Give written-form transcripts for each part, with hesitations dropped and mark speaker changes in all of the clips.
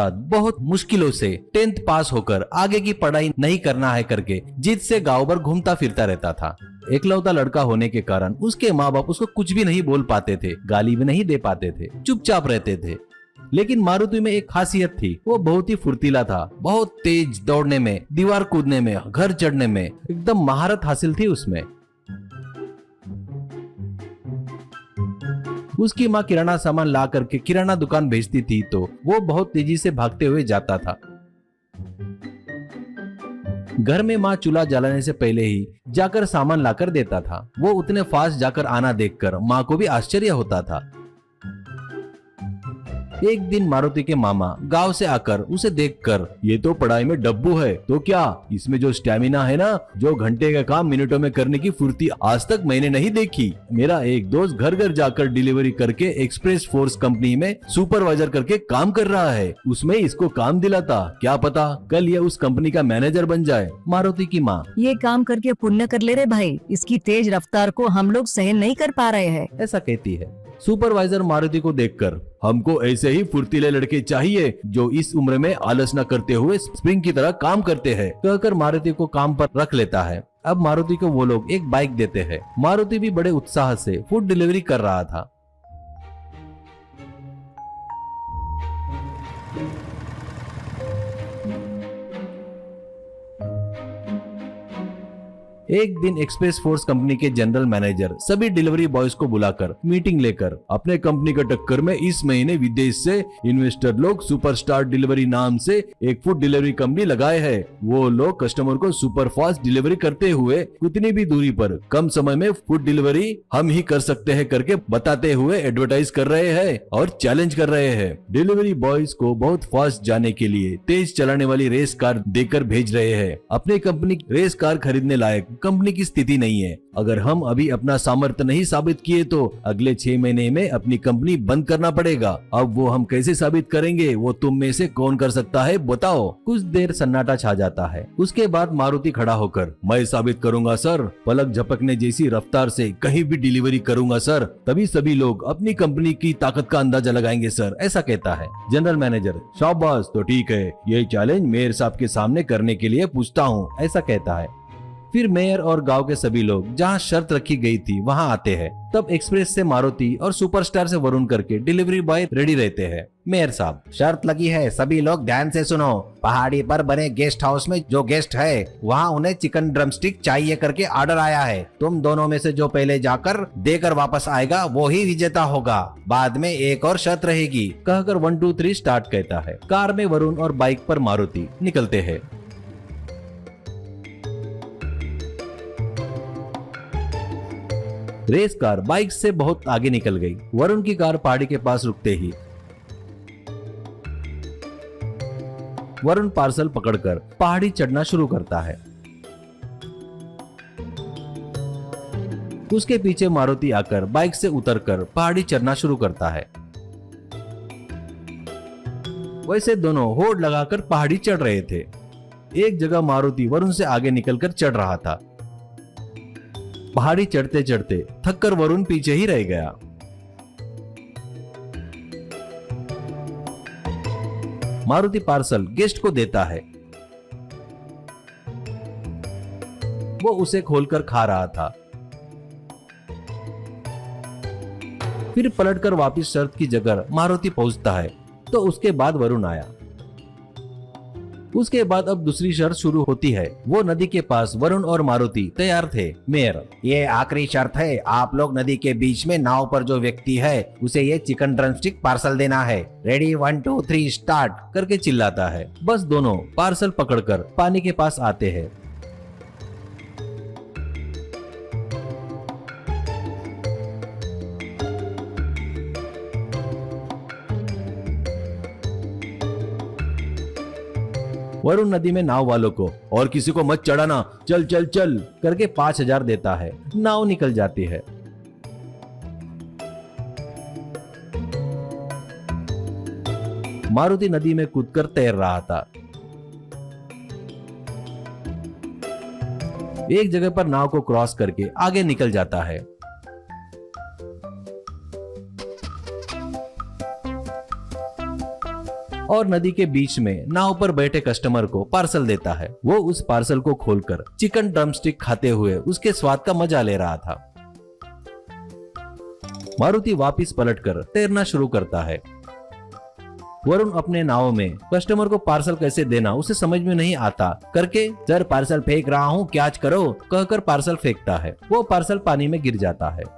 Speaker 1: बहुत मुश्किलों से 10th पास होकर आगे की पढ़ाई नहीं करना है करके जिद से गांव भर घूमता फिरता रहता था। एकलौता लड़का होने के कारण उसके माँ बाप उसको कुछ भी नहीं बोल पाते थे, गाली भी नहीं दे पाते थे, चुपचाप रहते थे। लेकिन मारुति में एक खासियत थी, वो बहुत ही फुर्तीला था, बहुत तेज दौड़ने में, दीवार कूदने में, घर चढ़ने में एकदम महारत हासिल थी उसमें। उसकी माँ किराना सामान ला करके किराना दुकान भेजती थी तो वो बहुत तेजी से भागते हुए जाता था। घर में माँ चूल्हा जलाने से पहले ही जाकर सामान लाकर देता था। वो उतने फास्ट जाकर आना देखकर माँ को भी आश्चर्य होता था। एक दिन मारुति के मामा गांव से आकर उसे देखकर, ये तो पढ़ाई में डब्बू है, तो क्या इसमें जो स्टैमिना है ना, जो घंटे का काम मिनटों में करने की फुर्ती आज तक मैंने नहीं देखी। मेरा एक दोस्त घर घर जाकर डिलीवरी करके एक्सप्रेस फोर्स कंपनी में सुपरवाइजर करके काम कर रहा है, उसमें इसको काम दिलाता, क्या पता कल ये उस कंपनी का मैनेजर बन जाए। मारुति की माँ,
Speaker 2: ये काम करके पुण्य कर ले रे भाई, इसकी तेज रफ्तार को हम लोग सहन नहीं कर पा रहे हैं,
Speaker 1: ऐसा कहती है। सुपरवाइजर मारुति को देखकर, हमको ऐसे ही फुर्तीले लड़के चाहिए जो इस उम्र में आलस न करते हुए स्प्रिंग की तरह काम करते हैं, कहकर मारुति को काम पर रख लेता है। अब मारुति को वो लोग एक बाइक देते हैं। मारुति भी बड़े उत्साह से फूड डिलीवरी कर रहा था। एक दिन एक्सप्रेस फोर्स कंपनी के जनरल मैनेजर सभी डिलीवरी बॉयज को बुलाकर मीटिंग लेकर, अपने कंपनी के टक्कर में इस महीने विदेश से इन्वेस्टर लोग सुपरस्टार डिलीवरी नाम से एक फूड डिलीवरी कंपनी लगाए हैं। वो लोग कस्टमर को सुपर फास्ट डिलीवरी करते हुए कितनी भी दूरी पर कम समय में फूड डिलीवरी हम ही कर सकते हैं करके बताते हुए एडवर्टाइज कर रहे हैं और चैलेंज कर रहे हैं। डिलीवरी बॉयज को बहुत फास्ट जाने के लिए तेज चलाने वाली रेस कार देकर भेज रहे हैं। अपनी कंपनी रेस कार खरीदने लायक कंपनी की स्थिति नहीं है। अगर हम अभी अपना सामर्थ्य नहीं साबित किए तो अगले 6 महीने में अपनी कंपनी बंद करना पड़ेगा। अब वो हम कैसे साबित करेंगे, वो तुम में से कौन कर सकता है बताओ। कुछ देर सन्नाटा छा जाता है। उसके बाद मारुति खड़ा होकर, मैं साबित करूंगा सर, पलक झपकने जैसी रफ्तार से कहीं भी डिलीवरी करूंगा सर, तभी सभी लोग अपनी कंपनी की ताकत का अंदाजा लगाएंगे सर, ऐसा कहता है। जनरल मैनेजर, शाबाश, तो ठीक है, ये चैलेंज मेयर साहब के सामने करने के लिए पूछता हूँ, ऐसा कहता है। फिर मेयर और गांव के सभी लोग जहां शर्त रखी गई थी वहां आते हैं। तब एक्सप्रेस से मारुति और सुपरस्टार से वरुण करके डिलीवरी बॉय रेडी रहते हैं। मेयर साहब,
Speaker 3: शर्त लगी है, सभी लोग ध्यान से सुनो। पहाड़ी पर बने गेस्ट हाउस में जो गेस्ट है वहाँ उन्हें चिकन ड्रमस्टिक चाहिए करके ऑर्डर आया है। तुम दोनों में से जो पहले जाकर देकर वापस आएगा वो ही विजेता होगा। बाद में एक और शर्त रहेगी,
Speaker 1: कहकर 1 2 3 स्टार्ट कहता है। कार में वरुण और बाइक पर मारुति निकलते हैं। रेस कार बाइक से बहुत आगे निकल गई। वरुण की कार पहाड़ी के पास रुकते ही वरुण पार्सल पकड़कर पहाड़ी चढ़ना शुरू करता है। उसके पीछे मारुति आकर बाइक से उतरकर पहाड़ी चढ़ना शुरू करता है। वैसे दोनों होड़ लगाकर पहाड़ी चढ़ रहे थे। एक जगह मारुति वरुण से आगे निकलकर चढ़ रहा था। पहाड़ी चढ़ते चढ़ते थककर वरुण पीछे ही रह गया। मारुति पार्सल गेस्ट को देता है। वो उसे खोलकर खा रहा था। फिर पलटकर वापस शर्त की जगह मारुति पहुंचता है तो उसके बाद वरुण आया। उसके बाद अब दूसरी शर्त शुरू होती है। वो नदी के पास वरुण और मारुति तैयार थे। मेयर,
Speaker 3: ये आखिरी शर्त है, आप लोग नदी के बीच में नाव पर जो व्यक्ति है उसे ये चिकन ड्रमस्टिक पार्सल देना है। रेडी 1 2 3 स्टार्ट
Speaker 1: करके चिल्लाता है। बस दोनों पार्सल पकड़कर पानी के पास आते हैं। वरुण नदी में नाव वालों को, और किसी को मत चढ़ाना, चल चल चल करके 5000 देता है। नाव निकल जाती है। मारुति नदी में कूदकर तैर रहा था। एक जगह पर नाव को क्रॉस करके आगे निकल जाता है। और नदी के बीच में नाव पर बैठे कस्टमर को पार्सल देता है। वो उस पार्सल को खोलकर चिकन ड्रमस्टिक खाते हुए उसके स्वाद का मजा ले रहा था। मारुति वापिस पलटकर तैरना शुरू करता है। वरुण अपने नाव में कस्टमर को पार्सल कैसे देना उसे समझ में नहीं आता करके
Speaker 3: सर पार्सल फेंक रहा हूँ, कैच करो।
Speaker 1: कहकर पार्सल फेंकता है। वो पार्सल पानी में गिर जाता है।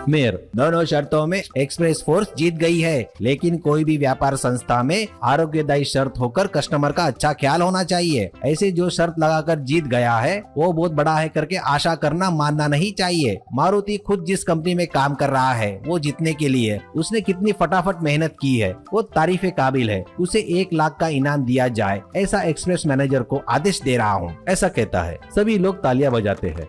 Speaker 1: मेयर,
Speaker 3: दोनों शर्तों में एक्सप्रेस फोर्स जीत गई है, लेकिन कोई भी व्यापार संस्था में आरोग्यदायी शर्त होकर कस्टमर का अच्छा ख्याल होना चाहिए। ऐसे जो शर्त लगाकर जीत गया है वो बहुत बड़ा है करके आशा करना मानना नहीं चाहिए। मारुति खुद जिस कंपनी में काम कर रहा है वो जीतने के लिए उसने कितनी फटाफट मेहनत की है वो तारीफे काबिल है। उसे 1 लाख का इनाम दिया जाए ऐसा एक्सप्रेस मैनेजर को आदेश दे रहा हूँ,
Speaker 1: ऐसा कहता है। सभी लोग तालियां बजाते हैं।